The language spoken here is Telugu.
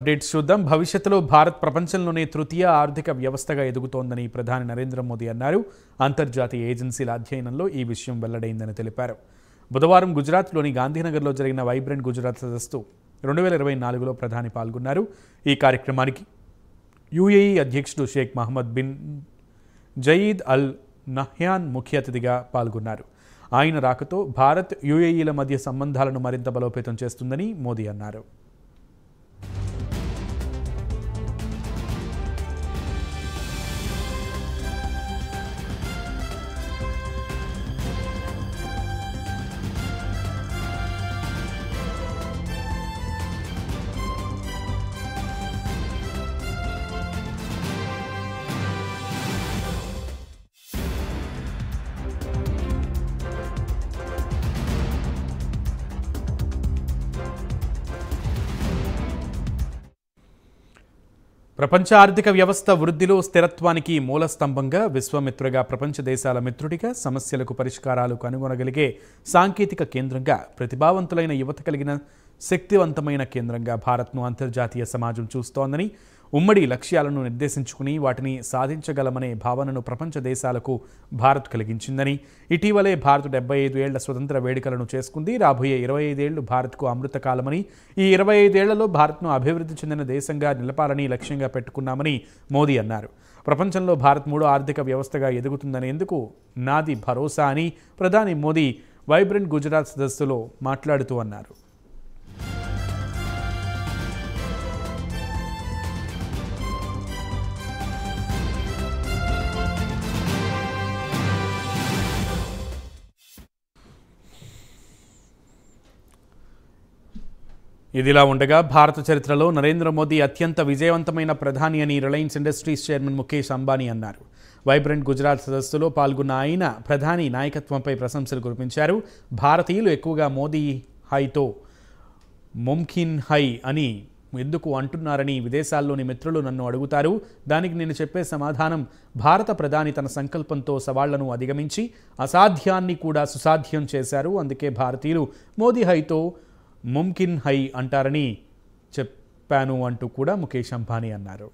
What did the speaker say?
అప్డేట్స్ చూద్దాం. భవిష్యత్తులో భారత్ ప్రపంచంలోనే తృతీయ ఆర్థిక వ్యవస్థగా ఎదుగుతోందని ప్రధాని నరేంద్ర మోదీ అన్నారు. అంతర్జాతీయ ఏజెన్సీల అధ్యయనంలో ఈ విషయం వెల్లడైందని తెలిపారు. బుధవారం గుజరాత్లోని గాంధీనగర్లో జరిగిన వైబ్రెంట్ గుజరాత్ సదస్సు 2024లో ప్రధాని పాల్గొన్నారు. ఈ కార్యక్రమానికి యూఏఈ అధ్యక్షుడు Sheikh Mohamed bin Zayed Al Nahyan ముఖ్య అతిథిగా పాల్గొన్నారు. ఆయన రాకతో భారత్ యూఏఈల మధ్య సంబంధాలను మరింత బలోపేతం చేస్తుందని మోదీ అన్నారు. ప్రపంచ ఆర్థిక వ్యవస్థ వృద్ధిలో స్థిరత్వానికి మూల స్తంభంగా, విశ్వమిత్రుగా, ప్రపంచ దేశాల మిత్రుడిగా, సమస్యలకు పరిష్కారాలు కనుగొనగలిగే సాంకేతిక కేంద్రంగా, ప్రతిభావంతులైన యువత కలిగిన శక్తివంతమైన కేంద్రంగా భారత్ను అంతర్జాతీయ సమాజం చూస్తోందని, ఉమ్మడి లక్ష్యాలను నిర్దేశించుకుని వాటిని సాధించగలమనే భావనను ప్రపంచ దేశాలకు భారత్ కలిగించిందని, ఇటీవలే భారత్ 75 ఏళ్ల స్వతంత్ర వేడుకలను చేసుకుంది. రాబోయే 25 ఏళ్లు భారత్కు అమృతకాలమని, ఈ 25 ఏళ్లలో భారత్ను అభివృద్ధి చెందిన దేశంగా నిలపాలని లక్ష్యంగా పెట్టుకున్నామని మోదీ అన్నారు. ప్రపంచంలో భారత్ 3వ ఆర్థిక వ్యవస్థగా ఎదుగుతుందనేందుకు నాది భరోసా అని ప్రధాని మోదీ వైబ్రెంట్ గుజరాత్ సదస్సులో మాట్లాడుతూ అన్నారు. ఇదిలా ఉండగా భారత చరిత్రలో నరేంద్ర మోదీ అత్యంత విజయవంతమైన ప్రధాని అని Reliance industries chairman Mukesh Ambani అన్నారు. వైబ్రెంట్ గుజరాత్ సదస్సులో పాల్గొన్న ఆయన ప్రధాని నాయకత్వంపై ప్రశంసలు కురిపించారు. భారతీయులు ఎక్కువగా మోదీ హైతో ముమ్కిన్ హై అని ఎందుకు అంటున్నారని విదేశాల్లోని మిత్రులు నన్ను అడుగుతారు. దానికి నేను చెప్పే సమాధానం, భారత ప్రధాని తన సంకల్పంతో సవాళ్లను అధిగమించి అసాధ్యాన్ని కూడా సుసాధ్యం చేశారు. అందుకే భారతీయులు మోదీ హైతో ముమ్కిన్ హై అంటారని చెప్పాను అంటూ కూడా ముఖేష్ అంబానీ అన్నారు.